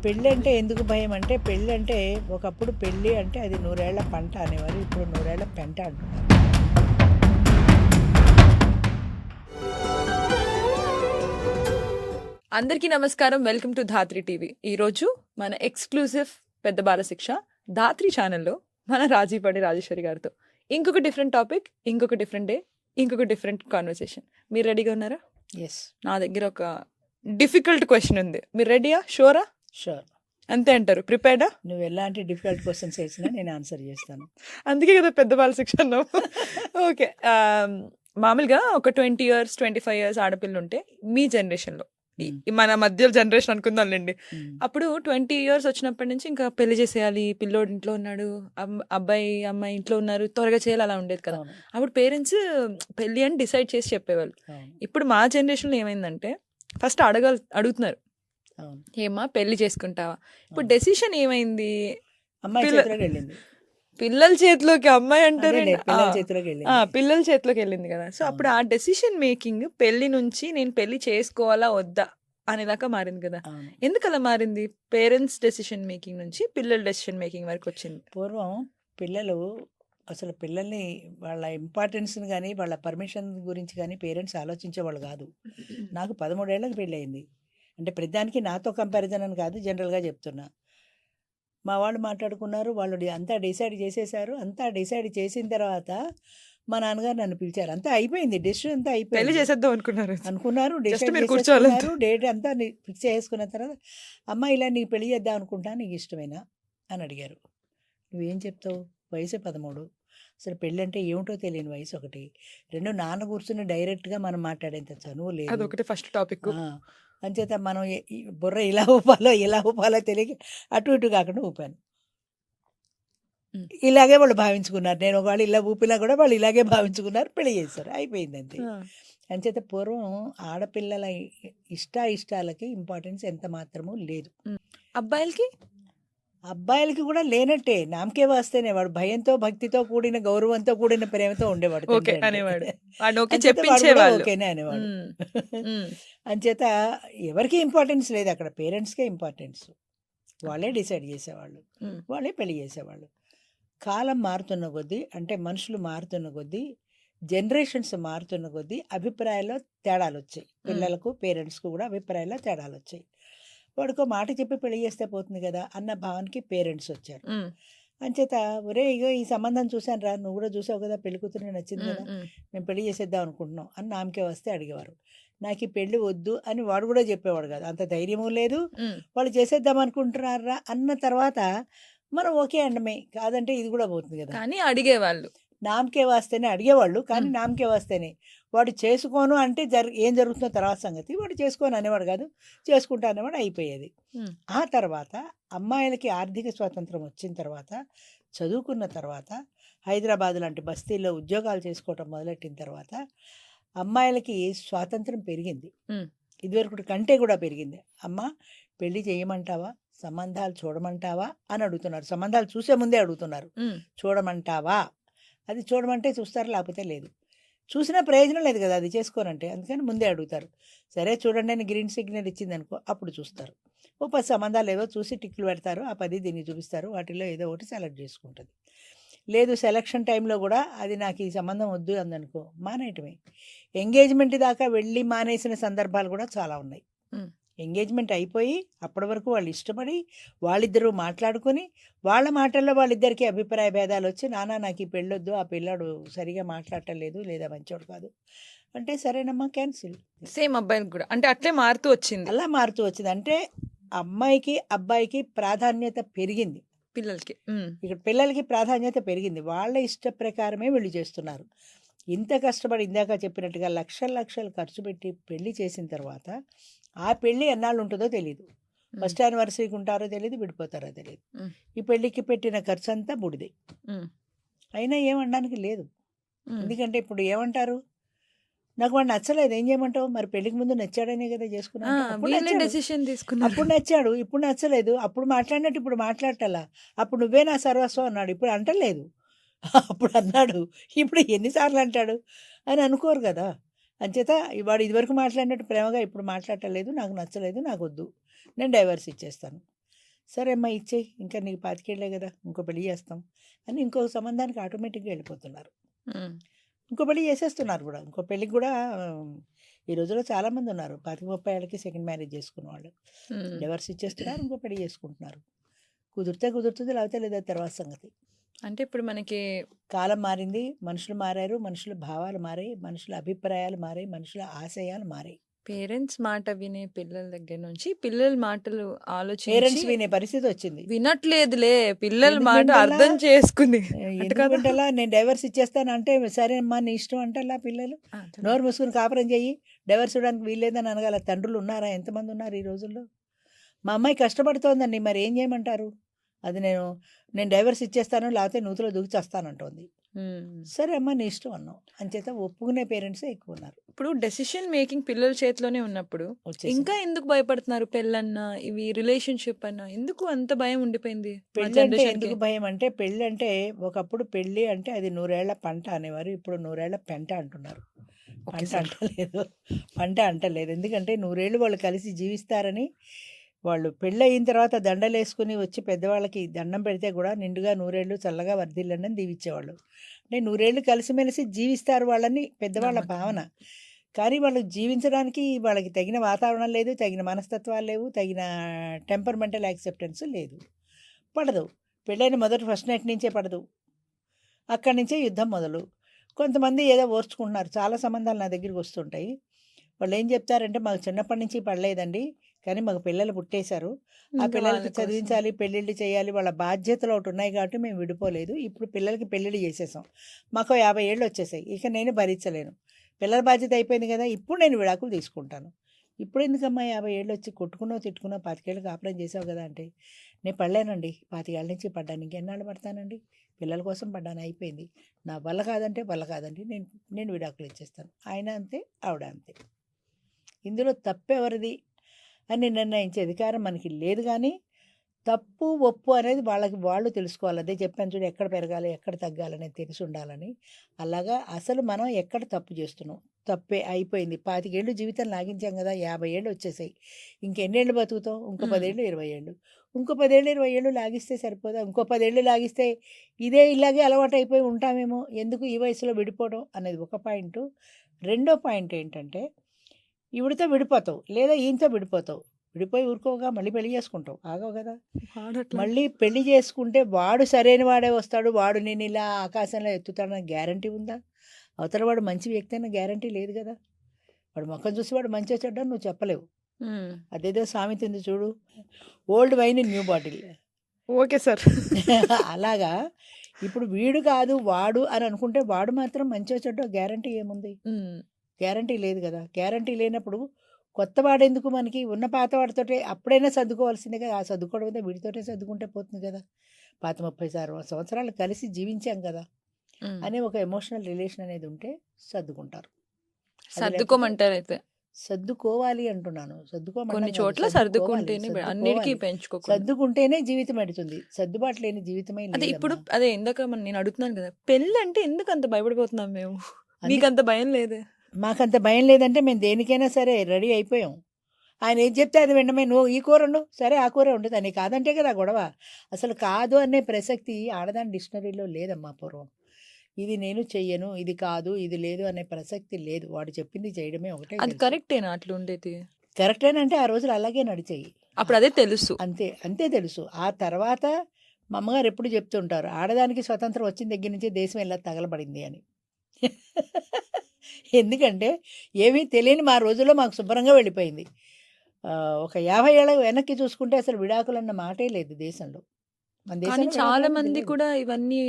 పెళ్ళి అంటే ఎందుకు భయం అంటే పెళ్ళి అంటే ఒకప్పుడు పెళ్ళి అంటే అది 100 ఏళ్ల పంట అనేవారు, ఇప్పుడు 100 ఏళ్ల పెంట అంటున్నారు. అందరికీ నమస్కారం. Welcome to Dhatri TV. ఈరోజు మన ఎక్స్క్లూజివ్ పెద్ద బాలశిక్ష ధాత్రి ఛానల్లో మన రాజీపడి రాజేశ్వరి గారితో ఇంకొక డిఫరెంట్ టాపిక్, ఇంకొక డిఫరెంట్ డే, ఇంకొక డిఫరెంట్ కాన్వర్సేషన్. మీరు రెడీగా ఉన్నారా? ఎస్, నా దగ్గర ఒక డిఫికల్ట్ క్వశ్చన్ ఉంది. మీరు రెడీయా? షూరా? షూర్. అంతే అంటారు? ప్రిపేర్డా? నువ్వు ఎలాంటి డిఫికల్ట్ క్వశ్చన్స్ వేసినా నేను ఆన్సర్ చేస్తాను. అందుకే కదా పెద్ద బాలశిక్ష అన్నావు. ఓకే, మామూలుగా ఒక 20 years 25 years ఆడపిల్ల ఉంటే మీ జనరేషన్లో, మన మధ్య జనరేషన్ అనుకుందాంలేండి, అప్పుడు 20 years వచ్చినప్పటి నుంచి ఇంకా పెళ్లి చేసేయాలి, పిల్లోడు ఇంట్లో ఉన్నాడు, అబ్బాయి అమ్మాయి ఇంట్లో ఉన్నారు, త్వరగా చేయాలి, అలా ఉండేది కదా. అప్పుడు పేరెంట్స్ పెళ్లి అని డిసైడ్ చేసి చెప్పేవాళ్ళు. ఇప్పుడు మా జనరేషన్లో ఏమైందంటే ఫస్ట్ అడుగుతున్నారు, ఏమా పెళ్లి చేసుకుంటావా? ఇప్పుడు డెసిషన్ ఏమైంది? అమ్మాయి చేతిలోకి వెళ్ళింది, పిల్లల చేతిలోకి. అమ్మాయి అంటారు పిల్లల చేతిలోకి వెళ్ళింది, పిల్లల చేతిలోకి వెళ్ళింది కదా. సో అప్పుడు ఆ డెసిషన్ మేకింగ్ పెళ్లి నుంచి నేను పెళ్లి చేసుకోవాలా వద్దా అనేదాకా మారింది కదా. ఎందుకు అలా మారింది? పేరెంట్స్ డెసిషన్ మేకింగ్ నుంచి పిల్లల డెసిషన్ మేకింగ్ వరకు వచ్చింది. పూర్వం పిల్లలు అసలు పిల్లల్ని వాళ్ళ ఇంపార్టెన్స్ని కానీ వాళ్ళ పర్మిషన్ గురించి కానీ పేరెంట్స్ ఆలోచించేవాళ్ళు కాదు. నాకు 13 ఏళ్ళకి పెళ్ళి అయింది అంటే ప్రతిదానికి నాతో కంపారిజన్ అని కాదు, జనరల్గా చెప్తున్నా. మా వాళ్ళు మాట్లాడుకున్నారు, వాళ్ళు అంతా డిసైడ్ చేసేసారు. అంతా డిసైడ్ చేసిన తర్వాత మా నాన్నగారు నన్ను పిలిచారు. అంతా అయిపోయింది, డెసిషన్ అంతా అయిపోయింది. పెళ్లి చేసేద్దాం అనుకున్నారు, డిసైడ్ చేసుకున్నారు, డేట్ అంతా ఫిక్స్ చేసుకున్న తర్వాత అమ్మ ఇలా నీకు పెళ్లి చేద్దాం అనుకుంటా, నీకు ఇష్టమేనా అని అడిగారు. నువ్వేం చెప్తావు? వయసు 13, అసలు పెళ్ళి అంటే ఏమిటో తెలియని వయసు ఒకటి. 2 నాన్న కూర్చుని డైరెక్ట్గా మనం మాట్లాడేంత చదువు లేదు. అదొకటి ఫస్ట్ టాపిక్. అంచేత మనం బుర్ర ఇలా ఊపాలో తెలియక అటు ఇటు కాకుండా ఊపాను. ఇలాగే వాళ్ళు భావించుకున్నారు. నేను ఒకవేళ ఇలా ఊపినా కూడా వాళ్ళు ఇలాగే భావించుకున్నారు, పెళ్లి చేశారు, అయిపోయింది అంతే. అంచేత పూర్వం ఆడపిల్లల ఇష్టాలకి ఇంపార్టెన్స్ ఎంత మాత్రమూ లేదు. అబ్బాయిలకి కూడా లేనట్టే, నామకే వాస్తేనే. వాడు భయంతో, భక్తితో కూడిన, గౌరవంతో కూడిన ప్రేమతో ఉండేవాడు, ఓకేనే అనేవాడు. అంచేత ఎవరికి ఇంపార్టెన్స్ లేదు అక్కడ, పేరెంట్స్కే ఇంపార్టెన్స్. వాళ్ళే డిసైడ్ చేసేవాళ్ళు, వాళ్ళే పెళ్లి చేసేవాళ్ళు. కాలం మారుతున్న కొద్దీ, అంటే మనుషులు మారుతున్న కొద్దీ, జనరేషన్స్ మారుతున్న కొద్దీ అభిప్రాయాల్లో తేడాలు వచ్చాయి. పిల్లలకు పేరెంట్స్కు కూడా అభిప్రాయాల్లో తేడాలు వచ్చాయి. వాడికో మాట చెప్పి పెళ్లి చేస్తే పోతుంది కదా అన్న భావానికి పేరెంట్స్ వచ్చారు. అంచేత ఒరే ఇగో ఈ సంబంధం చూశాను రా, నువ్వు కూడా చూసావు కదా, పెళ్లి కూతురు నచ్చింది కదా, మేము పెళ్లి చేసేద్దాం అనుకుంటున్నాం అని నామకే వస్తే అడిగేవారు. నాకు ఈ పెళ్లి వద్దు అని వాడు కూడా చెప్పేవాడు కాదు, అంత ధైర్యము లేదు. వాళ్ళు చేసేద్దాం అనుకుంటున్నారా అన్న తర్వాత మనం ఓకే అండమే, కాదంటే ఇది కూడా పోతుంది కదా. కానీ అడిగేవాళ్ళు, నామకే వాస్తేనే అడిగేవాళ్ళు. కానీ నామకే వాస్తేనే వాడు చేసుకోను అంటే ఏం జరుగుతుందో తర్వాత సంగతి. వాడు చేసుకోను అనేవాడు కాదు, చేసుకుంటా అనేవాడు, అయిపోయేది. ఆ తర్వాత అమ్మాయిలకి ఆర్థిక స్వాతంత్రం వచ్చిన తర్వాత, చదువుకున్న తర్వాత, హైదరాబాద్ లాంటి బస్తీల్లో ఉద్యోగాలు చేసుకోవటం మొదలెట్టిన తర్వాత అమ్మాయిలకి స్వాతంత్రం పెరిగింది, ఇదివరకు కంటే కూడా పెరిగింది. అమ్మ పెళ్లి చేయమంటావా, సంబంధాలు చూడమంటావా అని అడుగుతున్నారు. సంబంధాలు చూసే ముందే అడుగుతున్నారు, చూడమంటావా? అది చూడమంటే చూస్తారు, లేకపోతే లేదు. చూసినా ప్రయోజనం లేదు కదా అది చేసుకోనంటే, అందుకని ముందే అడుగుతారు. సరే చూడండి అని గ్రీన్ సిగ్నల్ ఇచ్చింది అనుకో, అప్పుడు చూస్తారు. 10 సంబంధాలు ఏదో చూసి టిక్లు పెడతారు, ఆ 10 దీన్ని చూపిస్తారు, వాటిలో ఏదో ఒకటి సెలెక్ట్ చేసుకుంటుంది. లేదు సెలక్షన్ టైంలో కూడా అది నాకు ఈ సంబంధం వద్దు అందనుకో, మానేయటమే. ఎంగేజ్మెంట్ దాకా వెళ్ళి మానేసిన సందర్భాలు కూడా చాలా ఉన్నాయి. ఎంగేజ్మెంట్ అయిపోయి అప్పటి వరకు వాళ్ళు ఇష్టపడి వాళ్ళిద్దరూ మాట్లాడుకొని, వాళ్ళ మాటల్లో వాళ్ళిద్దరికీ అభిప్రాయ భేదాలు వచ్చి, నాన్న నాకు ఈ పెళ్ళొద్దు, ఆ పిల్లాడు సరిగా మాట్లాడటం లేదు, లేదా మంచోడు కాదు అంటే, సరేనమ్మా క్యాన్సిల్. సేమ్ అబ్బాయికి కూడా అంటే అట్లే మారుతూ వచ్చింది, అలా మారుతూ వచ్చింది. అంటే అమ్మాయికి అబ్బాయికి ప్రాధాన్యత పెరిగింది, పిల్లలకి. ఇక్కడ పిల్లలకి ప్రాధాన్యత పెరిగింది, వాళ్ళ ఇష్ట ప్రకారమే వీళ్ళు చేస్తున్నారు. ఇంత కష్టపడి ఇందాక చెప్పినట్టుగా లక్షలు ఖర్చు పెట్టి పెళ్లి చేసిన తర్వాత ఆ పెళ్ళి ఎన్నాళ్ళు ఉంటుందో తెలియదు. ఫస్ట్ యానివర్సరీకి ఉంటారో తెలియదు, విడిపోతారో తెలియదు. ఈ పెళ్ళికి పెట్టిన ఖర్చు అంతా బుడిదే. అయినా ఏమనడానికి లేదు, ఎందుకంటే ఇప్పుడు ఏమంటారు, నాకు వాడు నచ్చలేదు, ఏం చేయమంటావు? మరి పెళ్లికి ముందు నచ్చాడనే కదా చేసుకున్నాను. అప్పుడు నచ్చాడు, ఇప్పుడు నచ్చలేదు. అప్పుడు మాట్లాడినట్టు ఇప్పుడు మాట్లాడటలా. అప్పుడు నువ్వే నా సర్వస్వం అన్నాడు, ఇప్పుడు అంటలేదు. అప్పుడు అన్నాడు, ఇప్పుడు ఎన్నిసార్లు అంటాడు అని అనుకోరు కదా. అంచేత వాడు ఇదివరకు మాట్లాడినట్టు ప్రేమగా ఇప్పుడు మాట్లాడటలేదు, నాకు నచ్చలేదు, నాకు వద్దు, నేను డైవర్స్ ఇచ్చేస్తాను. సరే అమ్మా ఇచ్చేయి, ఇంకా నీకు 25 ఏళ్ళే కదా, ఇంకో పెళ్లి చేస్తాం అని ఇంకో సంబంధానికి ఆటోమేటిక్గా వెళ్ళిపోతున్నారు. ఉమ్, ఇంకో పెళ్లి చేసేస్తున్నారు కూడా. ఇంకో పెళ్ళికి కూడా ఈ రోజుల్లో చాలామంది ఉన్నారు 25-30 ఏళ్ళకి సెకండ్ మ్యారేజ్ చేసుకున్న వాళ్ళు. ఉమ్. డివర్స్ ఇచ్చేస్తున్నారు, ఇంకో పెళ్లి చేసుకుంటున్నారు. కుదిరితే కుదురుతుంది, లేకపోతే లేదా తర్వాత సంగతి. అంటే ఇప్పుడు మనకి కాలం మారింది, మనుషులు మారారు, మనుషుల భావాలు మారాయి, మనుషుల అభిప్రాయాలు మారాయి, మనుషుల ఆశయాలు మారాయి. పేరెంట్స్ మాట వినే పిల్లల దగ్గర నుంచి పిల్లల మాటలు ఆలోచించి పేరెంట్స్ వినే పరిస్థితి వచ్చింది. వినట్లేదులే, పిల్లల ఎందుకు మాట వింటలా? అర్థం చేసుకుంది ఎందుకు వింటలా? నేను డైవర్స్ ఇచ్చేస్తాను అంటే సరే అమ్మా నీ ఇష్టం అంటలా పిల్లలు. నోరు మూసుకుని కాపురం చెయ్యి, డైవర్స్ ఇవ్వడానికి వీల్లేదని అనగల తండ్రులు ఉన్నారా? ఎంతమంది ఉన్నారు ఈ రోజుల్లో? మా అమ్మాయి కష్టపడుతోందండి, మరి ఏం చేయమంటారు? అది నేను డైవర్స్ ఇచ్చేస్తాను, లేకపోతే నూతిలో దూకి చేస్తానంటోంది. సరే అమ్మా నీ ఇష్టం అన్నాం. అంచేత ఒప్పుకునే పేరెంట్సే ఎక్కువ ఉన్నారు. ఇప్పుడు డెసిషన్ మేకింగ్ పిల్లల చేతిలోనే ఉన్నప్పుడు వచ్చేసింది. ఇంకా ఎందుకు భయపడుతున్నారు? పెళ్ళన్నా ఇవి రిలేషన్షిప్ అన్నా ఎందుకు అంత భయం ఉండిపోయింది మా పెళ్ళి అంటే జనరేషన్ కి? ఎందుకు భయం అంటే, పెళ్ళి అంటే ఒకప్పుడు పెళ్ళి అంటే అది 100 ఏళ్ల పంట అనేవారు, ఇప్పుడు 100 ఏళ్ల పెంట అంటున్నారు. ఓకే పంట సార్. అంటలేదు, పంట అంటలేదు. ఎందుకంటే 100 ఏళ్ళు వాళ్ళు కలిసి జీవిస్తారని. వాళ్ళు పెళ్ళి అయిన తర్వాత దండలేసుకుని వచ్చి పెద్దవాళ్ళకి దండం పెడితే కూడా నిండుగా 100 ఏళ్ళు చల్లగా వర్ధిల్లండి అని దీవిచ్చేవాళ్ళు. అంటే 100 ఏళ్ళు కలిసిమెలిసి జీవిస్తారు వాళ్ళని పెద్దవాళ్ళ నమ్మకం. భావన. కానీ వాళ్ళు జీవించడానికి వాళ్ళకి తగిన వాతావరణం లేదు, తగిన మనస్తత్వాలు లేవు, తగిన టెంపర్మెంటల్ యాక్సెప్టెన్స్ లేదు. పడదు. పెళ్ళైన మొదటి ఫస్ట్ నైట్ నుంచే పడదు. అక్కడి నుంచే యుద్ధం మొదలు. కొంతమంది ఏదో ఓర్చుకుంటున్నారు. చాలా సంబంధాలు నా దగ్గరికి వస్తుంటాయి. వాళ్ళు ఏం చెప్తారంటే, మాకు చిన్నప్పటి నుంచి పడలేదండి, కానీ మాకు పిల్లలు పుట్టేశారు, ఆ ఇంకా పిల్లలకి వాళ్ళ కోసం. చదివించాలి, పెళ్ళిళ్ళు చేయాలి, వాళ్ళ బాధ్యతలు ఒకటి ఉన్నాయి కాబట్టి మేము విడిపోలేదు. ఇప్పుడు పిల్లలకి పెళ్ళిళ్ళు చేసేసాం, మాకు 50 ఏళ్ళు వచ్చేసాయి, ఇక నేను భరించలేను, పిల్లల బాధ్యత అయిపోయింది కదా, ఇప్పుడు నేను విడాకులు తీసుకుంటాను. ఇప్పుడు ఎందుకమ్మా 50 ఏళ్ళు వచ్చి కొట్టుకున్నావు తిట్టుకున్నావు 25 ఏళ్ళు కాపురం చేసావు కదా అంటే, నేను పడలేనండి, 25 ఏళ్ళ నుంచి పడ్డాను, ఇంకెన్నాళ్ళు పడతానండి, పిల్లల కోసం పడ్డాను, అయిపోయింది, నా వల్ల కాదంటే వల్ల కాదండి, నేను విడాకులు ఇచ్చేస్తాను. ఆయన అంతే, ఆవిడ అంతే. ఇందులో తప్పెవరిది అని నిర్ణయించే అధికారం మనకి లేదు. కానీ తప్పు ఒప్పు అనేది వాళ్ళకి వాళ్ళు తెలుసుకోవాలి. అదే చెప్పాను చూడు, ఎక్కడ పెరగాలి ఎక్కడ తగ్గాలనేది తెలిసి ఉండాలని. అలాగా అసలు మనం ఎక్కడ తప్పు చేస్తున్నాం, తప్పే అయిపోయింది, 25 ఏళ్ళు జీవితం లాగించాం కదా, 50 ఏళ్ళు వచ్చేసాయి, ఇంకెన్నేళ్ళు బతుకుతాం? ఇంకో 10 ఏళ్ళు 20 ఏళ్ళు, ఇంకో 10 ఏళ్ళు 20 ఏళ్ళు లాగిస్తే సరిపోదా? ఇంకో 10 ఏళ్ళు లాగిస్తే ఇదే ఇలాగే అలవాటు అయిపోయి ఉంటామేమో, ఎందుకు ఈ వయసులో విడిపోవడం అనేది ఒక పాయింట్. రెండో పాయింట్ ఏంటంటే, ఈవిడితో విడిపోతావు, లేదా ఈయనతో విడిపోతావు, విడిపోయి ఊరుకోగా మళ్ళీ పెళ్లి చేసుకుంటావు, ఆగవు కదా. వాడట్లా. మళ్ళీ పెళ్లి చేసుకుంటే వాడు సరైన వాడే వస్తాడు, వాడు నేను ఇలా ఆకాశంలో ఎత్తుతాడని గ్యారంటీ ఉందా? అవతల వాడు మంచి వ్యక్తి అయినా గ్యారంటీ లేదు కదా. వాడు ముఖం చూసి వాడు మంచి వచ్చాడని నువ్వు చెప్పలేవు. ఉమ్. అదేదో సామెత ఉంది చూడు, old wine in new bottle. Okay sir. అలాగా ఇప్పుడు వీడు కాదు వాడు అని అనుకుంటే వాడు మాత్రం మంచి వచ్చాడో గ్యారంటీ ఏముంది? ఉమ్. గ్యారంటీ లేదు కదా. గ్యారంటీ లేనప్పుడు కొత్తవాడెందుకు మనకి? ఉన్న పాతవాడితోటే అప్పుడైనా సర్దుకోవాల్సిందే కదా. ఆ సర్దుకోవడం మీద వీడితోటే సర్దుకుంటే పోతుంది కదా. పాత 30 సంవత్సరాలు కలిసి జీవించాం కదా ఉమ్. అనే ఒక ఎమోషనల్ రిలేషన్ అనేది ఉంటే సర్దుకుంటారు. అది లేకపోతే సర్దుకోమంటారు అయితే. సర్దుకోవాలి అంటున్నాను, కొన్ని సర్దుకోమంటాను కాదు, చోట్ల సర్దుకోవాలి, సర్దుకుంటేనే అన్నిటికీ సర్దుకోవాలి. పెంచుకోకూడదు. సర్దుకుంటేనే జీవితం ఎడుతుంది, సర్దుబాటు లేని జీవితమే అదే ఇప్పుడు లేదమ్మా. అదే ఇందాక నేను అడుగుతున్నాను కదా, పెళ్ళి అంటే ఎందుకు అంత భయపడిపోతున్నాం మేము? మీకు అందుకే అంత భయం లేదు? మాకంత భయం లేదంటే మేము దేనికైనా సరే రెడీ అయిపోయాం. ఆయన ఏది చెప్తే అది వినమే. నువ్వు ఈ కూర వండు, సరే ఆ కూర వండుతా, నీకు కాదంటే కదా గొడవ. అసలు కాదు అనే ప్రసక్తి ఆడదాని డిక్షనరీలో లేదమ్మా పూర్వం. ఇది నేను చెయ్యను, ఇది కాదు, ఇది లేదు అనే ప్రసక్తి లేదు. వాడు చెప్పింది చేయడమే ఒకటే అది తెలుసు. కరెక్టేనా అట్లా ఉండేది? కరెక్టేనంటే ఆ రోజులు అలాగే నడిచాయి, అప్పుడు అదే తెలుసు. అంతే అంతే తెలుసు. ఆ తర్వాత మా అమ్మగారు ఎప్పుడు చెప్తుంటారు, ఆడదానికి స్వతంత్రం వచ్చిన దగ్గర నుంచి దేశం ఎలా తగలబడింది అని. ఎందుకంటే ఏమీ తెలియని మా రోజుల్లో మాకు శుభ్రంగా వెళ్ళిపోయింది. ఒక 50 ఏళ్ళ వెనక్కి చూసుకుంటే అసలు విడాకులు అన్న మాటే లేదు దేశంలో. మన కానీ దేశంలో చాలా విడాకులు అనేది మంది లేదు. కూడా ఇవన్నీ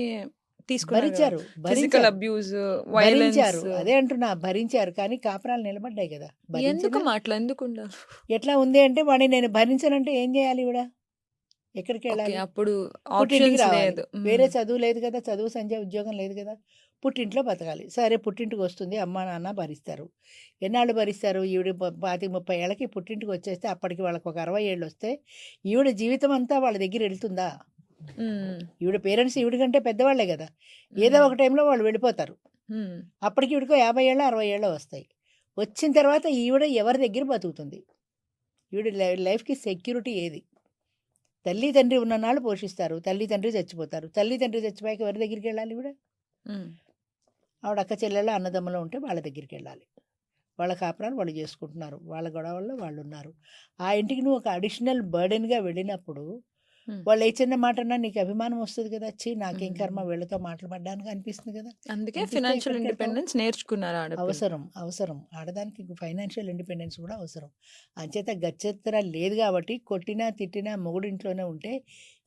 తీసుకున్నారు కదా, భరించారు ఫిజికల్ భరించారు అబ్యూజ్, భరించారు, వైలెన్స్. అదే అంటున్నా, భరించారు. కానీ కాపురాలు నిలబడ్డాయి కదా. భరించిన ఎందుకు అట్లా ఎందుకు ఉండాలి? ఎట్లా ఉంది అంటే, వాడిని నేను భరించనంటే ఏం చేయాలి? ఇవిడ ఎక్కడికి ఓకే, వెళ్ళాలి? అప్పుడు పుట్టింటికి ఆప్షన్స్ రావాలి. లేదు. వేరే చదువు లేదు కదా, చదువు సంధ్య ఉద్యోగం లేదు కదా, పుట్టింట్లో బతకాలి. సరే పుట్టింటికి వస్తుంది, అమ్మా నాన్న భరిస్తారు. ఎన్నాళ్ళు భరిస్తారు? ఈవిడ 25-30 ఏళ్ళకి పుట్టింటికి వచ్చేస్తే అప్పటికి వాళ్ళకి ఒక 60 ఏళ్ళు వస్తే ఈవిడ జీవితం అంతా వాళ్ళ దగ్గర వెళ్తుందా? ఉమ్. ఈవిడ పేరెంట్స్ ఈవిడ కంటే పెద్దవాళ్లే కదా. ఏదో ఒక టైంలో వాళ్ళు వెళ్ళిపోతారు. ఉమ్. అప్పటికి ఈవిడకో 50 ఏళ్ళు 60 ఏళ్ళు వస్తాయి. వచ్చిన తర్వాత ఈవిడ ఎవరి దగ్గర బతుకుతుంది? ఈవిడ లైఫ్కి సెక్యూరిటీ ఏది? తల్లి తండ్రి ఉన్ననాళ్ళు పోషిస్తారు, తల్లి తండ్రి చచ్చిపోతారు. తల్లి తండ్రి చచ్చిపోయాక ఎవరి దగ్గరికి వెళ్ళాలి ఈవిడ? ఉమ్, ఆవిడ అక్క చెల్లెళ్ళు అన్నదమ్ములు ఉంటే వాళ్ళ దగ్గరికి వెళ్ళాలి. వాళ్ళ కాపురాలు వాళ్ళు చేసుకుంటున్నారు, వాళ్ళ గొడవల్లో వాళ్ళు ఉన్నారు. ఆ ఇంటికి నువ్వు ఒక అడిషనల్ బర్డెన్గా వెళ్ళినప్పుడు ఉమ్, వాళ్ళు ఏ చిన్న మాట అన్నా నీకు అభిమానం వస్తుంది కదా, వచ్చి నాకేం కర్మ ఉమ్. వీళ్ళతో మాట్లాడడానికి అనిపిస్తుంది కదా. అందుకే అనిపిస్తే ఫినాన్షియల్ ఎక్కడికి వెళ్తావు? ఇండిపెండెన్స్ నేర్చుకున్నారు ఆడపిల్ల. అవసరం అవసరం ఆడదానికి ఫైనాన్షియల్ ఇండిపెండెన్స్ కూడా అవసరం. అంచేత గచ్చెత్తర లేదు కాబట్టి కొట్టినా తిట్టినా మొగుడు ఇంట్లోనే ఉంటే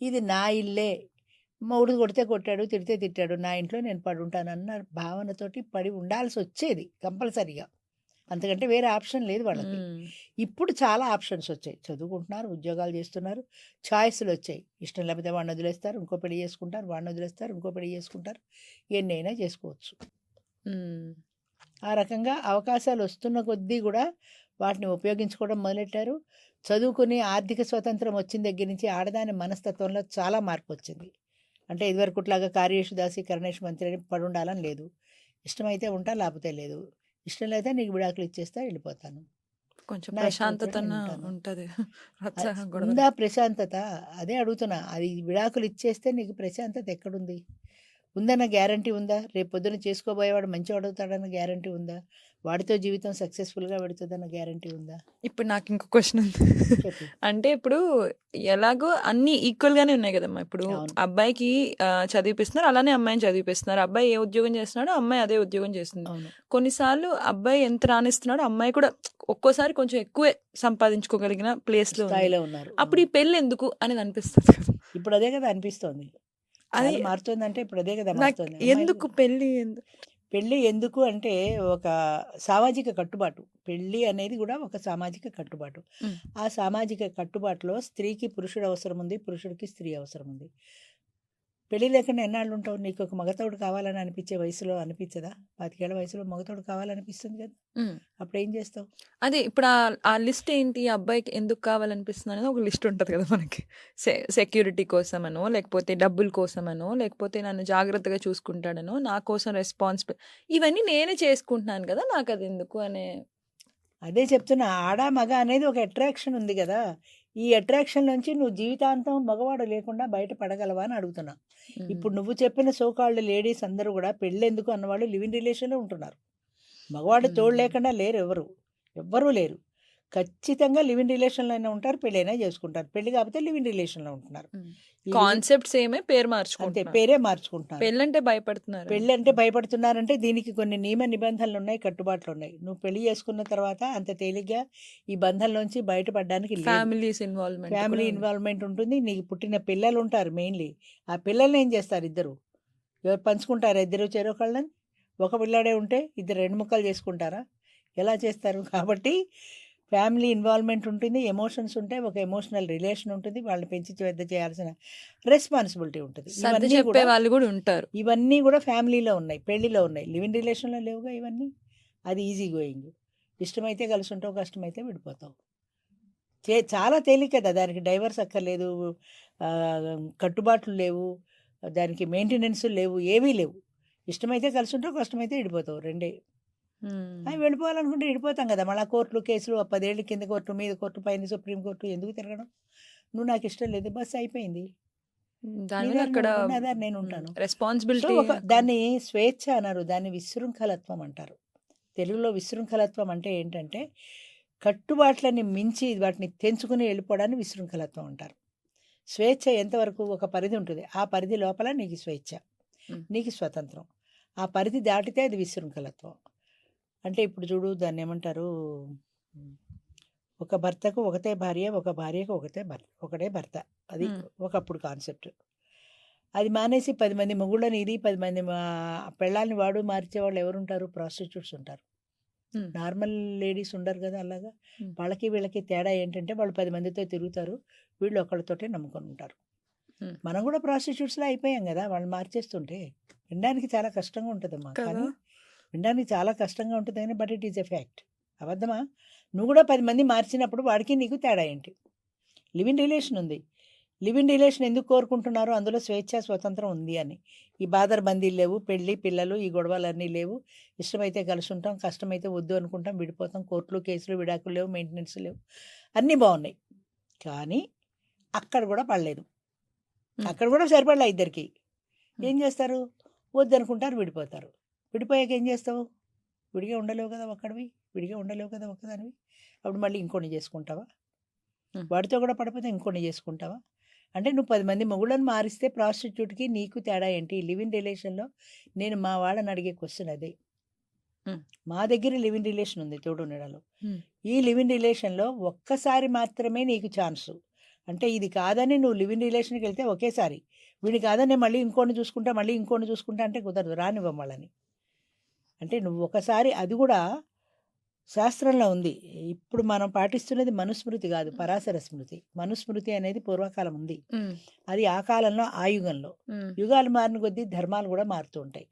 ఇది నా ఇల్లే, మొగుడు కొడితే కొట్టాడు, తిడితే తిట్టాడు, నా ఇంట్లో నేను పడి ఉంటానన్న భావనతోటి పడి ఉండాల్సి వచ్చేది కంపల్సరీగా. అంతకంటే వేరే ఆప్షన్ లేదు వాళ్ళకి. ఉమ్, ఇప్పుడు చాలా ఆప్షన్స్ వచ్చాయి, చదువుకుంటున్నారు, ఉద్యోగాలు చేస్తున్నారు, ఛాయిస్లు వచ్చాయి. ఇష్టం లేకపోతే వాడిని వదిలేస్తారు, ఇంకో పెళ్లి చేసుకుంటారు, వాడిని వదిలేస్తారు, ఇంకో పెళ్లి చేసుకుంటారు, ఎన్నైనా చేసుకోవచ్చు. ఉమ్, ఆ రకంగా అవకాశాలు వస్తున్న కొద్దీ కూడా వాటిని ఉపయోగించుకోవడం మొదలెట్టారు. చదువుకుని ఆర్థిక స్వతంత్రం వచ్చిన దగ్గర నుంచి ఆడదాని మనస్తత్వంలో చాలా మార్పు వచ్చింది. అంటే ఇదివరకుట్లాగా కార్యేషు దాసి కరణేష్ మంత్రి అని పడి ఉండాలని లేదు. ఇష్టమైతే ఉంటా, లేకపోతే లేదు. ఇష్టం లేకపోతే నీకు విడాకులు ఇచ్చేస్తా, వెళ్ళిపోతాను, కొంచెం నా ఇష్టం వచ్చినట్టు ప్రశాంతత నేను ఉంటాను. ఉంటది. అది రచ్చ గొడవలు. ఉందా ప్రశాంతత? అదే అడుగుతున్నా. అది విడాకులు ఇచ్చేస్తే నీకు ప్రశాంతత ఎక్కడుంది? ఉందన్న గ్యారంటీ ఉందా? రేపు పొద్దున చేసుకోబోయేవాడు మంచివాడు అవుతాడన్న గ్యారంటీ ఉందా? వాడితో జీవితం సక్సెస్ఫుల్గా పెడుతుందన్న గ్యారంటీ ఉందా? ఇప్పుడు నాకు ఇంకో క్వశ్చన్ ఉంది. చెప్పు. అంటే ఇప్పుడు ఎలాగో అన్ని ఈక్వల్ గానే ఉన్నాయి కదమ్మా. ఇప్పుడు అవును. అబ్బాయికి చదివిపిస్తున్నారు, అలానే అమ్మాయిని చదివిపిస్తున్నారు. అబ్బాయి ఏ ఉద్యోగం చేస్తున్నాడో అమ్మాయి అదే ఉద్యోగం చేస్తుంది. అవును. కొన్నిసార్లు అబ్బాయి ఎంత రాణిస్తున్నాడో అమ్మాయి కూడా ఒక్కోసారి కొంచెం ఎక్కువే సంపాదించుకోగలిగిన ప్లేస్ లో ఉంది. స్థాయిలో ఉన్నారు. అప్పుడు అవును. ఈ పెళ్ళి ఎందుకు అనేది అనిపిస్తుంది కదా. ఇప్పుడు అదే కదా అనిపిస్తోంది. అది కాలం మారుతోందంటే ఇప్పుడు అదే కదా నాకు మారుతోంది. అమ్మాయిలు ఎందుకు పెళ్ళి పెళ్ళి ఎందుకు అంటే ఒక సామాజిక కట్టుబాటు. పెళ్ళి అనేది కూడా ఒక సామాజిక కట్టుబాటు. ఉమ్, ఆ సామాజిక కట్టుబాటులో స్త్రీకి పురుషుడు అవసరం ఉంది, పురుషుడికి స్త్రీ అవసరం ఉంది. పెళ్ళి లేకుండా ఎన్నాళ్ళు ఉంటావు? నీకు ఒక మగతోడు కావాలని అనిపించే వయసులో అనిపించదా? 25 ఏళ్ల వయసులో మగతోడు కావాలనిపిస్తుంది కదా, ఉమ్. అప్పుడు ఏం చేస్తావు? అదే ఇప్పుడు ఆ లిస్ట్ ఏంటి, ఆ అబ్బాయికి ఎందుకు కావాలనిపిస్తుంది అనేది ఒక లిస్ట్ ఉంటుంది కదా మనకి. సెక్యూరిటీ కోసమనో, లేకపోతే డబ్బుల కోసమనో, లేకపోతే నన్ను జాగ్రత్తగా చూసుకుంటాడనో, నా కోసం రెస్పాన్సిబుల్, ఇవన్నీ నేనే చేసుకుంటున్నాను కదా, నాకు అది ఎందుకు అనే. అదే చెప్తున్నా, ఆడ మగ అనేది ఒక అట్రాక్షన్ ఉంది కదా. ఈ అట్రాక్షన్ నుంచి నువ్వు జీవితాంతం మగవాడు లేకుండా బయట పడగలవా అని అడుగుతున్నా. ఉమ్, ఇప్పుడు నువ్వు చెప్పిన సోకాల్డ్ లేడీస్ అందరూ కూడా పెళ్ళెందుకు అన్నవాళ్ళు లివ్ ఇన్ రిలేషన్లో ఉంటున్నారు. మగవాడు తోడు ఉమ్, లేకుండా లేరు, ఎవ్వరూ లేరు. ఖచ్చితంగా లివ్ ఇన్ రిలేషన్లోనే ఉంటారు, పెళ్ళైనా చేసుకుంటారు. పెళ్ళి కాకపోతే లివ్ ఇన్ రిలేషన్లో ఉంటున్నారు. ఉమ్. ఈ లివ్ కాన్సెప్ట్స్ ఏమే, పేరు అంతే, మార్చుకుంటున్నారు. పేరే మార్చుకుంటున్నారు. పెళ్ళంటే భయపడుతున్నారు. పెళ్ళి అంటే భయపడుతున్నారంటే దీనికి కొన్ని నియమ నిబంధనలు ఉన్నాయి, కట్టుబాట్లు ఉన్నాయి. నువ్వు పెళ్లి చేసుకున్న తర్వాత అంత తేలిగ్గా ఈ బంధంలోంచి బయటపడడానికి లేదు. ఫ్యామిలీస్ ఇన్వాల్వ్మెంట్ ఫ్యామిలీ కూడా ఉంది. ఇన్వాల్వ్మెంట్ ఉంటుంది. నీకు పుట్టిన పిల్లలు ఉంటారు మెయిన్లీ. ఆ పిల్లల్ని ఏం చేస్తారు? ఇద్దరు ఎవరు పంచుకుంటారా? ఇద్దరు చెరొకళ్ళని. ఒక పిల్లాడే ఉంటే ఇద్దరు 2 ముక్కలు చేసుకుంటారా? ఎలా చేస్తారు? కాబట్టి ఫ్యామిలీ ఇన్వాల్వ్మెంట్ ఉంటుంది, ఎమోషన్స్ ఉంటాయి, ఒక ఎమోషనల్ రిలేషన్ ఉంటుంది, వాళ్ళని పెంచి పెద్ద చేయాల్సిన రెస్పాన్సిబిలిటీ ఉంటుంది. సర్ది ఇవన్నీ చెప్పే కూడా వాళ్ళు కూడా ఉంటారు. ఇవన్నీ కూడా ఫ్యామిలీలో ఉన్నాయి, పెళ్ళిలో ఉన్నాయి. లివ్ ఇన్ రిలేషన్లో లేవుగా ఇవన్నీ. అది ఈజీ గోయింగ్. ఇష్టమైతే కలిసి ఉంటావు, కష్టమైతే విడిపోతావు. చాలా తేలిక కదా, దానికి డైవర్స్ అక్కర్లేదు, ఆ, కట్టుబాట్లు లేవు, దానికి మెయింటెనెన్స్ లేవు, ఏవీ లేవు. ఇష్టమైతే కలిసి ఉంటావు, కష్టమైతే విడిపోతావు, రెండే. ఉమ్, అవి వెళ్ళిపోవాలనుకుంటే విడిపోతాం కదా. మళ్ళీ కోర్టులు కేసులు, 10 ఏళ్ళు కింద కోర్టు, మీద కోర్టు, పైన సుప్రీం కోర్టు, ఎందుకు తిరగడం? నువ్వు నాకు ఇష్టం లేదు, బస్ అయిపోయింది, నీ దానివల్ల దారి అక్కడ నువ్వు, నా దారి నేను ఉంటాను. So responsibility. దాన్ని స్వేచ్ఛ అన్నారు, దాన్ని విశృంఖలత్వం అంటారు. తెలుగులో విశృంఖలత్వం అంటే ఏంటంటే కట్టుబాట్లని మించి వాటిని తెంచుకుని వెళ్ళిపోవడాన్ని విశృంఖలత్వం అంటారు. స్వేచ్ఛ ఎంతవరకు? ఒక పరిధి ఉంటుంది, ఆ పరిధి లోపల నీకు స్వేచ్ఛ, నీకు స్వతంత్రం. ఆ పరిధి దాటితే అది విశృంఖలత్వం. అంటే ఇప్పుడు చూడు, దాన్ని ఏమంటారు, ఒక భర్తకు ఒకటే భార్య, ఒక భార్యకు ఒకటే భర్త. అది ఒకప్పుడు కాన్సెప్ట్. అది మానేసి 10 మంది మొగుళ్ళని ఇది, 10 మంది పెళ్ళాన్ని వాడు మార్చేవాళ్ళు ఎవరుంటారు? ప్రాస్టిట్యూట్స్ ఉంటారు. నార్మల్ లేడీస్ ఉండరు కదా అలాగా. వాళ్ళకి వీళ్ళకి తేడా ఏంటంటే వాళ్ళు 10 మందితో తిరుగుతారు, వీళ్ళు ఒకళ్ళతోటే నమ్ముకొని ఉంటారు. మనం కూడా ప్రాస్టిట్యూట్స్లో అయిపోయాం కదా, వాళ్ళు మార్చేస్తుంటే. వినడానికి చాలా కష్టంగా ఉంటుందమ్మా, కానీ వినడానికి చాలా కష్టంగా ఉంటుంది కానీ but it is a fact. అబద్ధమా? నువ్వు కూడా 10 మంది మార్చినప్పుడు వాడికి నీకు తేడా ఏంటి? లివ్ ఇన్ రిలేషన్ ఉంది. లివ్ ఇన్ రిలేషన్ ఎందుకు కోరుకుంటున్నారు? అందులో స్వేచ్ఛ, స్వతంత్రం ఉంది అని. ఈ బాదర్ బందీలు లేవు, పెళ్ళి పిల్లలు ఈ గొడవలన్నీ లేవు. ఇష్టమైతే కలిసి ఉంటాం, కష్టమైతే వద్దు అనుకుంటాం, విడిపోతాం, కోర్టులు కేసులు విడాకులు లేవు, మెయింటెనెన్స్ లేవు, అన్నీ బాగున్నాయి. కానీ అక్కడ కూడా పడలేదు. ఉమ్. అక్కడ కూడా సరిపడలే ఇద్దరికి. ఏం చేస్తారు? వద్దనుకుంటారు, విడిపోతారు. విడిపోయాక ఏం చేస్తావు? విడిగా ఉండలేవు కదా ఒక్కడివి, విడిగా ఉండలేవు కదా ఒక్కదానివి. అప్పుడు మళ్ళీ ఇంకోని చేసుకుంటావా? ఉమ్. వాడితో కూడా పడిపోతే ఇంకోని చేసుకుంటావా? అంటే నువ్వు 10 మంది మొగుళ్ళని మారిస్తే ప్రాస్టిట్యూట్కి నీకు తేడా ఏంటి? లివ్ ఇన్ రిలేషన్లో నేను మా వాళ్ళని అడిగే క్వశ్చన్ అదే. ఉమ్. మా దగ్గర లివ్ ఇన్ రిలేషన్ ఉంది తోడు నీడలో. ఉమ్. ఈ లివ్ ఇన్ రిలేషన్లో ఒక్కసారి మాత్రమే నీకు ఛాన్సు. అంటే ఇది కాదని నువ్వు లివ్ ఇన్ రిలేషన్కి వెళ్తే ఒకేసారి, వీడి కాదని నేను మళ్ళీ ఇంకోని చూసుకుంటా, మళ్ళీ ఇంకోని చూసుకుంటా అంటే కుదరదు, రానివ్వం వాళ్ళని. అంటే నువ్వు ఒకసారి, అది కూడా శాస్త్రంలో ఉంది. ఇప్పుడు మనం పాటిస్తున్నది మనుస్మృతి కాదు, పరాశర స్మృతి. మనుస్మృతి అనేది పూర్వకాలం ఉంది, ఉమ్. అది ఆ కాలంలో ఆ యుగంలో. ఉమ్. యుగాలు మారిన కొద్దీ ధర్మాలు కూడా మారుతూ ఉంటాయి.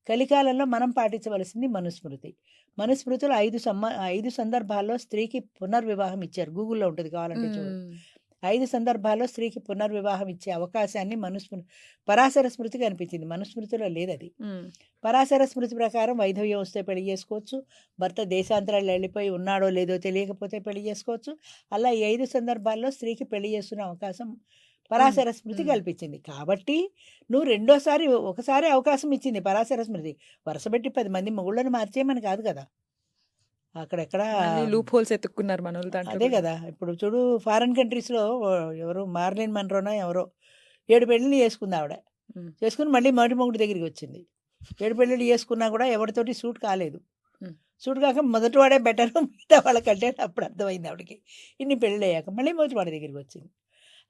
కలికాలంలో మనం పాటించవలసింది మనుస్మృతి. మనుస్మృతిలో 5 సందర్భాల్లో స్త్రీకి పునర్వివాహం ఇచ్చారు. గూగుల్లో ఉంటుంది, కావాలంటే చూడు. ఉమ్. 5 సందర్భాల్లో స్త్రీకి పునర్వివాహం ఇచ్చే అవకాశాన్ని పరాశర స్మృతికి అనిపించింది. మనుస్మృతిలో లేదది. ఉమ్. పరాశర స్మృతి ప్రకారం వైధవ్యం వస్తే పెళ్లి చేసుకోవచ్చు, భర్త దేశాంతరాలు వెళ్ళిపోయి ఉన్నాడో లేదో తెలియకపోతే పెళ్లి చేసుకోవచ్చు. అలా ఈ 5 సందర్భాల్లో స్త్రీకి పెళ్లి చేసుకునే అవకాశం పరాశర స్మృతి ఉమ్. కల్పించింది. కాబట్టి నువ్వు ఒకసారి అవకాశం ఇచ్చింది పరాశర స్మృతి. వరుసపెట్టి 10 మంది మొగుళ్ళని మార్చేయమని కాదు కదా. అక్కడెక్కడ లూప్ హోల్స్ ఎత్తుక్కున్నారు మన వాళ్ళు దాంట్లో అదే కూడా. కదా. ఇప్పుడు చూడు, ఫారెన్ కంట్రీస్లో ఎవరు మార్లిన్ మన్రోనో ఎవరో 7 పెళ్ళిళ్ళు చేసుకుంది ఆవిడ. ఉమ్. చేసుకుని మళ్ళీ మొదటి మొగుడు దగ్గరికి వచ్చింది. 7 పెళ్ళిళ్ళు చేసుకున్నా కూడా ఎవరితోటి సూట్ కాలేదు. ఉమ్. సూట్ కాక మొదటివాడే బెటర్ మిగతా వాళ్ళకంటే అప్పుడు అర్థమైంది ఆవిడకి. ఇన్ని పెళ్ళిళ్ళు అయ్యాక మళ్ళీ మొదటివాడి దగ్గరికి వచ్చింది.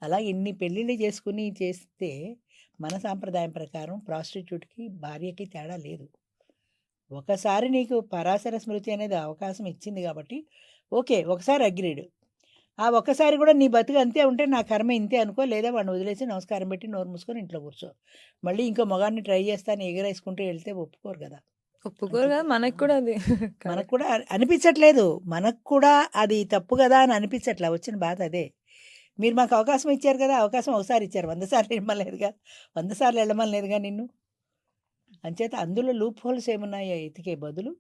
అలా ఇన్ని పెళ్ళిళ్ళు చేసుకుని చేస్తే మన సాంప్రదాయం ప్రకారం ప్రాస్టిట్యూట్కి భార్యకి తేడా లేదు. ఒకసారి నీకు పరాశర స్మృతి అనేది అవకాశం ఇచ్చింది కాబట్టి ఓకే, ఒకసారి అగ్రీడ్. ఆ ఒక్కసారి కూడా నీ బతుకు అంతే ఉంటే నా కర్మ ఇంతే అనుకో, లేదా వాడిని వదిలేసి నమస్కారం పెట్టి నోరు మూసుకొని ఇంట్లో కూర్చో. మళ్ళీ ఇంకో మగాడిని ట్రై చేస్తాను ఎగరేసుకుంటూ వెళ్తే ఒప్పుకోరు కదా. ఒప్పుకోరు కదా, మనకు కూడా అది మనకు కూడా అనిపించట్లేదు, మనకు కూడా అది తప్పు కదా అని అనిపించట్లే. వచ్చిన బాధ అదే. మీరు మాకు అవకాశం ఇచ్చారు కదా, అవకాశం ఒకసారి ఇచ్చారు, 100 సార్లు వెళ్ళమలేదుగా, 100 సార్లు వెళ్ళమలేదుగా నిన్ను. అంచేత అందులో లూప్ హోల్స్ ఏమున్నాయో ఎతికే బదులు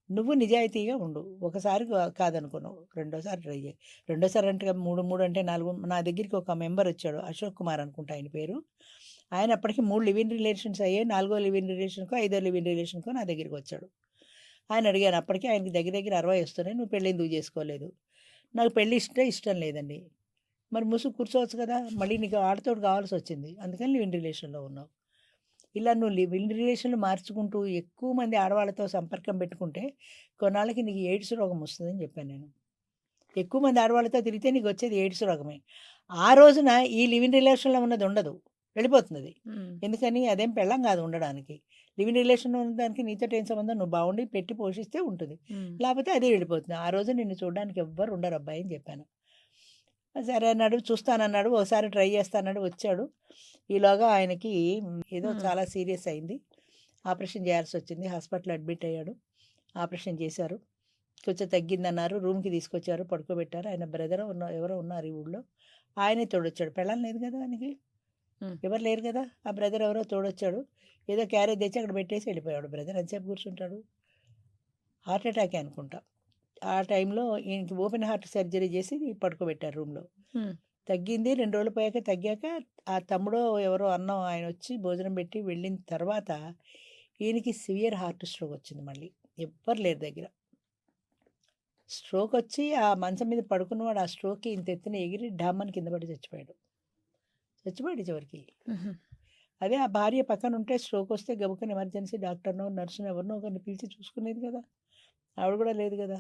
నువ్వు నిజాయితీగా ఉండు. ఒకసారి కాదనుకున్నావు, రెండోసారి ట్రై చేయి. రెండోసారి అంటే 3 అంటే 4. నా దగ్గరికి ఒక మెంబర్ వచ్చాడు, అశోక్ కుమార్ అనుకుంటా ఆయన పేరు. ఆయన అప్పటికి 3 లివ్ ఇన్ రిలేషన్స్ అయ్యాయి. 4వ లివ్ ఇన్ రిలేషన్కో 5వ లివ్ ఇన్ రిలేషన్కో నా దగ్గరికి వచ్చాడు. ఆయన అడిగాను, అప్పటికి ఆయనకి దగ్గర 60 వస్తున్నాయి, నువ్వు పెళ్ళి ఎందుకు చేసుకోలేదు? నాకు పెళ్ళి ఇష్టం లేదండి. మరి ముసుగు కూర్చోవచ్చు కదా, మళ్ళీ నీకు ఆడతోడు కావాల్సి వచ్చింది, అందుకని లివ్ ఇన్ రిలేషన్లో ఉన్నావు. ఇలా నువ్వు లివ్ ఇన్ రిలేషన్లు మార్చుకుంటూ ఎక్కువ మంది ఆడవాళ్ళతో సంపర్కం పెట్టుకుంటే కొన్నాళ్ళకి నీకు ఎయిడ్స్ రోగం వస్తుందని చెప్పాను నేను. ఎక్కువ మంది ఆడవాళ్ళతో తిరిగితే నీకు వచ్చేది ఎయిడ్స్ రోగమే. ఆ రోజున ఈ లివ్ ఇన్ రిలేషన్లో ఉన్నది ఉండదు, వెళ్ళిపోతుంది. ఎందుకని? అదేం పెళ్ళం కాదు ఉండడానికి. లివ్ ఇన్ రిలేషన్లో ఉన్నదానికి నీతో ఏం సంబంధం? నువ్వు బాగుండి పెట్టి పోషిస్తే ఉంటుంది, లేకపోతే అదే వెళ్ళిపోతుంది. ఆ రోజు నిన్ను చూడడానికి ఎవ్వరు ఉండరు అబ్బాయి అని చెప్పాను. సరే అన్నాడు, చూస్తానన్నాడు, ఒకసారి ట్రై చేస్తానన్నాడు, వచ్చాడు. ఈలోగా ఆయనకి ఏదో చాలా సీరియస్ అయింది, ఆపరేషన్ చేయాల్సి వచ్చింది. హాస్పిటల్ అడ్మిట్ అయ్యాడు, ఆపరేషన్ చేశారు, కొంచెం తగ్గిందన్నారు. రూమ్కి తీసుకొచ్చారు, పడుకోబెట్టారు. ఆయన బ్రదర్ ఎవరో ఉన్నారు ఈ ఊళ్ళో, ఆయనే తోడొచ్చాడు. పెళ్ళం లేదు కదా ఆయనకి, ఎవరు లేరు కదా. ఆ బ్రదర్ ఎవరో తోడొచ్చాడు, ఏదో క్యారేజ్ తెచ్చి అక్కడ పెట్టేసి వెళ్ళిపోయాడు. బ్రదర్ ఎంతసేపు కూర్చుంటాడు? హార్ట్ అటాకే అనుకుంటా. ఆ టైంలో ఈయనకి ఓపెన్ హార్ట్ సర్జరీ చేసి పడుకోబెట్టారు రూమ్లో. తగ్గింది, 2 రోజులు పోయాక తగ్గాక ఆ తమ్ముడో ఎవరో అన్నం ఆయన వచ్చి భోజనం పెట్టి వెళ్ళిన తర్వాత ఈయనకి సివియర్ హార్ట్ స్ట్రోక్ వచ్చింది. మళ్ళీ ఎవ్వరు లేరు దగ్గర. స్ట్రోక్ వచ్చి ఆ మంచం మీద పడుకున్నవాడు ఆ స్ట్రోక్కి ఇంత ఎత్తున ఎగిరి డామ్మని కింద పడి చచ్చిపోయాడు చివరికి. అదే ఆ భార్య పక్కన ఉంటే స్ట్రోక్ వస్తే గబుకని ఎమర్జెన్సీ డాక్టర్నో నర్సునో ఎవరినో ఒకరిని పిలిచి చూసుకునేది కదా, ఆవిడ కూడా లేదు కదా.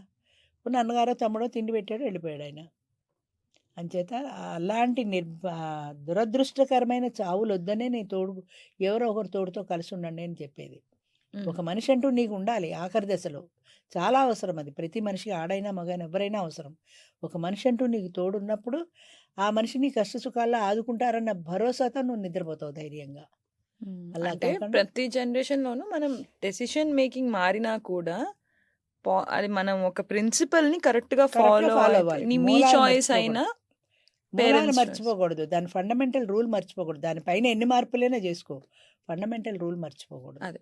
ఉన్న అన్నగారో తమ్ముడో తిండి పెట్టాడు, వెళ్ళిపోయాడు ఆయన. అంచేత అలాంటి దురదృష్టకరమైన చావులు వద్దనే నేను ఎవరో ఒకరు తోడుతో కలిసి ఉండండి అని చెప్పేది. ఒక మనిషి అంటూ నీకు ఉండాలి ఆఖరి దశలో, చాలా అవసరం అది. ప్రతి మనిషికి, ఆడైనా మగైనా ఎవరైనా అవసరం. ఒక మనిషి అంటూ నీకు తోడున్నప్పుడు ఆ మనిషిని కష్ట సుఖాల్లో ఆదుకుంటారన్న భరోసాతో నువ్వు నిద్రపోతావు ధైర్యంగా. అలా అంటే కాకుండా ప్రతి జనరేషన్లోనూ మనం డెసిషన్ మేకింగ్ మారినా కూడా అది మనం ఒక ప్రిన్సిపల్ ని కరెక్ట్ గా ఫాలో అవ్వాలి. మీ మూలాలు చాయిస్ అయినా మూలాలు మర్చిపోకూడదు, దాని ఫండమెంటల్ రూల్ మర్చిపోకూడదు. దానిపైన ఎన్ని మార్పులైనా చేసుకో, ఫండమెంటల్ రూల్ మర్చిపోకూడదు. అదే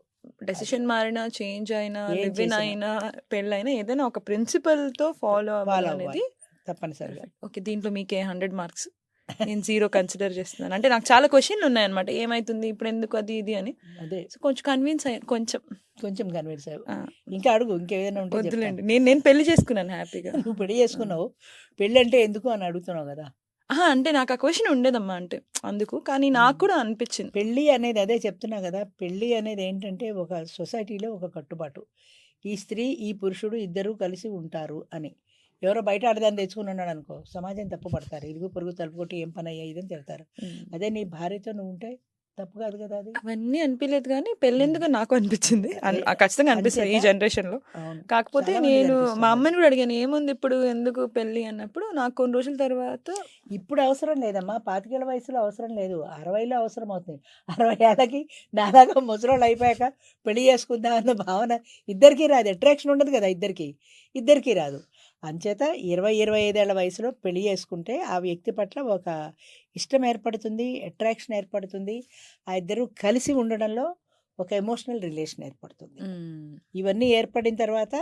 డెసిషన్ మారినా, చేంజ్ అయినా, ఏం లివ్ ఇన్ చేసినా. అయినా, పెళ్ళైనా ఏదైనా ఒక ప్రిన్సిపల్ తో ఫాలో అవ్వాలి అనేది తప్పనిసరిగా. ఓకే. దీంట్లో మీకే 100 మార్క్స్. నేను 0 కన్సిడర్ చేస్తున్నాను. అంటే నాకు చాలా క్వెషన్‌లు ఉన్నాయన్నమాట. ఏమైతుంది? ఇప్పుడు ఎందుకు అది ఇది అని. అదే సో, కొంచెం కన్విన్స్ అయ్యాను కొంచెం. కొంచెం కన్విన్స్ అయ్యావు. ఆ! ఇంకా అడుగు ఇంకేదైనా ఉంటే చెప్తాను. వద్దులేండి. నేను పెళ్లి చేసుకున్నాను హ్యాపీగా. నువ్వు పెళ్లి చేసుకున్నావు. పెళ్ళి అంటే ఎందుకు అని అడుగుతున్నావు కదా. అహా! అంటే నాకు ఆ క్వెషన్ ఉండేదమ్మా అంటే అందుకు. కానీ నాకు కూడా అనిపించింది. పెళ్ళి అనేది అదే చెప్తున్నా కదా. పెళ్ళి అనేది ఏంటంటే ఒక సొసైటీలో ఒక కట్టుబాటు. ఈ స్త్రీ, ఈ పురుషుడు ఇద్దరూ కలిసి ఉంటారు అని. ఎవరో బయట ఆడదాన్ని తెచ్చుకుని ఉన్నాడు అనుకో, సమాజం తప్పు పడతారు. ఇరుగు పొరుగు తలుపు కొట్టి ఏం పని అయ్యా ఇదని తిడతారు. హ్మ్. అదే నీ భార్యతో నువ్వు ఉంటే తప్పు కాదు కదా అది. అవన్నీ అనిపియలేదు గానీ పెళ్ళెందుకో నాకు అనిపించింది. ఖచ్చితంగా అనిపిస్తది ఈ అంచేత జనరేషన్‌లో. అవును. కాకపోతే చాలా మందికి నేను మా అనిపిస్తుంది. అమ్మని కూడా అడిగాను ఏముంది ఇప్పుడు ఎందుకు పెళ్లి అన్నప్పుడు నాకు కొన్ని రోజుల తర్వాత ఇప్పుడు అవసరం లేదమ్మా. 25 వయసులో అవసరం లేదు. 60లో అవసరం అవుతుంది. 60 ఏళ్ళకి నాలాగా ముసలోళ్ళు అయిపోయాక పెళ్లి చేసుకుందాం అన్న భావన ఇద్దరికీ రాదు. అట్రాక్షన్ ఉండదు కదా ఇద్దరికీ రాదు. అంచేత 25 ఏళ్ల వయసులో పెళ్లి చేసుకుంటే ఆ వ్యక్తి పట్ల ఒక ఇష్టం ఏర్పడుతుంది, అట్రాక్షన్ ఏర్పడుతుంది. ఆ ఇద్దరు కలిసి ఉండడంలో ఒక ఎమోషనల్ రిలేషన్ ఏర్పడుతుంది. ఇవన్నీ ఏర్పడిన తర్వాత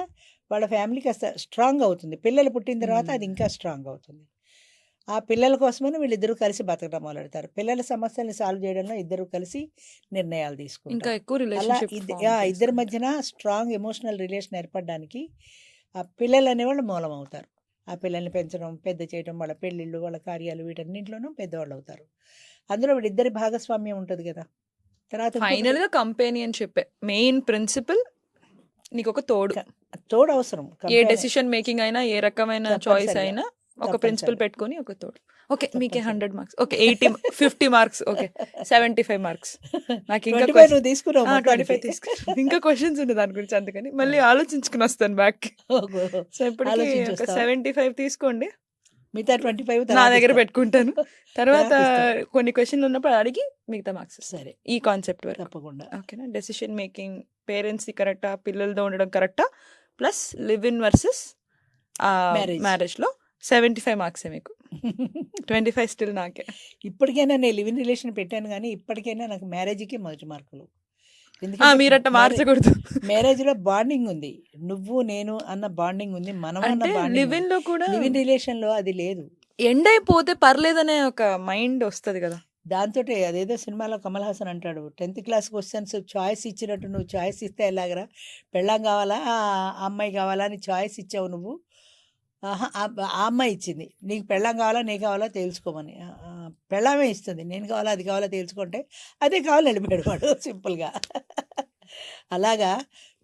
వాళ్ళ ఫ్యామిలీ కాస్త స్ట్రాంగ్ అవుతుంది. పిల్లలు పుట్టిన తర్వాత అది ఇంకా స్ట్రాంగ్ అవుతుంది. ఆ పిల్లల కోసమని వీళ్ళిద్దరూ కలిసి బతకడం మొదలెడతారు. పిల్లల సమస్యల్ని సాల్వ్ చేయడంలో ఇద్దరు కలిసి నిర్ణయాలు ఇంకా తీసుకుంటారు. ఎక్కువ అలా రిలేషన్‌షిప్ ఇద్దరి ఫార్మ్ మధ్యన స్ట్రాంగ్ ఎమోషనల్ రిలేషన్ ఏర్పడడానికి ఆ పిల్లలు అనేవాళ్ళు మూలం అవుతారు. ఆ పిల్లల్ని పెంచడం, పెద్ద చేయడం, వాళ్ళ పెళ్ళిళ్ళు, వాళ్ళ కార్యాలు వీటన్నింటిలోనూ పెద్దవాళ్ళు అవుతారు. అందులో వీళ్ళిద్దరి భాగస్వామ్యం ఉంటుంది కదా. తర్వాత ఇంకొకటి ఫైనల్‌గా కంపానియన్‌షిప్ మెయిన్ ప్రిన్సిపల్ నీకొక తోడు. తోడు అవసరం. ఏ డెసిషన్ మేకింగ్ అయినా, ఏ రకమైన చాయిస్ తప్పనిసరిగా అయినా ఒక తప్పనిసరిగా ప్రిన్సిపల్ పెట్టుకొని ఒక తోడు. ఓకే. మీకే తప్పనిసరిగా 100 marks. Okay. 50 marks. Okay. 75 marks. నాకు ఇంకా 25 నువ్వు తీసుకున్నావు 25 మొత్తానికి. తీసుకున్నాను. ఇంకా క్వెషన్స్ ఉన్నాయి దాని గురించి అందుకని మళ్ళీ ఆలోచించుకొని వస్తాను బ్యాక్‌కి. ఓహో. సో, ఇప్పటికి ఆలోచించి ఒక వస్తావా? 75 తీసుకోండి. మిగతా 25 నా తర్వాత దగ్గర ఇస్తావు. పెట్టుకుంటాను. తర్వాత తర్వాత ఇస్తావు. కొన్ని క్వెషన్‌లు ఉన్నప్పుడు అడిగి మిగతా మార్క్స్ ఇస్తాను. సరే, ఈ కాన్సెప్ట్ వరకు. తప్పకుండా. ఓకేనా? డెసిషన్ మేకింగ్ పేరెంట్స్‌ది కరెక్టా? పిల్లలతో ఉండడం కరెక్టా? Plus live in versus marriage. మ్యారేజ్‌లో 75 మార్క్సే మీకు. 25 స్టిల్ నాకే. ఇప్పటికైనా నేను లివ్ ఇన్ రిలేషన్ పెట్టాను కానీ ఇప్పటికైనా నాకు మ్యారేజ్కి మొదటి మార్కులు. ఎందుకంటే మీరట్ట మార్చకూడదు. మ్యారేజ్లో బాండింగ్ ఉంది. నువ్వు నేను అన్న బాండింగ్ ఉంది, మనం అన్న అంటే బాండింగ్ లివ్ ఉంది. ఇన్‌లో కూడా లివ్ ఇన్ రిలేషన్లో అది లేదు. ఎండ్ అయిపోతే పర్లేదనే ఒక మైండ్ వస్తది కదా! దాంతోటే అదేదో సినిమాలో కమల్ హాసన్ అంటాడు, 10th క్లాస్ క్వశ్చన్స్ చాయిస్ ఇచ్చినట్టు నువ్వు చాయిస్ ఇస్తే ఎలాగరా, పెళ్ళాం కావాలా ఆ అమ్మాయి కావాలా అని చాయిస్ ఇచ్చావు నువ్వు. ఆహా, ఆ అమ్మాయి ఇచ్చింది నీకు పెళ్ళాం కావాలా నీ కావాలా తేల్చుకోమని. పెళ్ళామే ఇస్తుంది, నేను కావాలా అది కావాలా తేల్చుకుంటే అదే కావాలి వెళ్ళిపోయాడు వాడు సింపుల్గా. అలాగా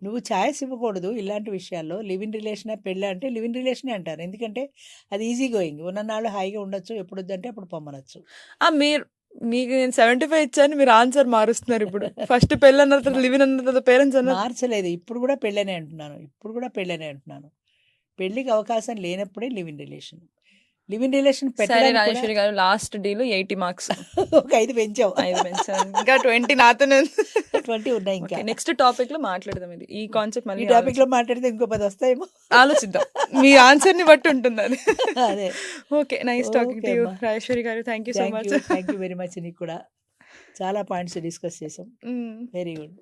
నువ్వు ఛాయిస్ ఇవ్వకూడదు ఇలాంటి విషయాల్లో. లివ్ ఇన్ రిలేషనే పెళ్ళి అంటే లివ్ ఇన్ రిలేషనే అంటారు. ఎందుకంటే అది ఈజీ గోయింగ్, ఉన్ననాళ్ళు హాయిగా ఉండొచ్చు, ఎప్పుడు వద్దంటే అప్పుడు పొమ్మనొచ్చు. మీకు నేను 75 ఇచ్చాను. మీరు ఆన్సర్ మారుస్తున్నారు ఇప్పుడు. ఫస్ట్ పెళ్లి అన్న తర్వాత లివ్ ఇన్ అన్న తర్వాత పేరెంట్స్ అన్న మార్చలేదు. ఇప్పుడు కూడా పెళ్ళనే అంటున్నాను. పెళ్ళికి అవకాశం లేనప్పుడే live in relation. Live in relation సరే పెట్టడానికి కూడా రాజేశ్వరి గారు లాస్ట్ డీల్ 80 మార్క్స్. ఒక 5 పెంచావు. 5 పెంచాను. ఇంకా 20 నాతోనే ఉంది. 20 ఉన్నాయి ఇంకా. ఓకే. నెక్స్ట్ టాపిక్ లో మాట్లాడదాం ఇది. ఈ కాన్సెప్ట్ ఈ మళ్ళీ టాపిక్ లో మాట్లాడితే ఇంకో 10 వస్తాయేమో. ఆలోచిద్దాం. మీ ఆన్సర్ ని బట్టి ఉంటుంది అది. అదే. Okay. Nice talking okay to you అమ్మా. రాజేశ్వరి గారు. Thank you so much. Thank you very much. నీకు కూడా చాలా పాయింట్స్ డిస్కస్ చేసాం. Very good.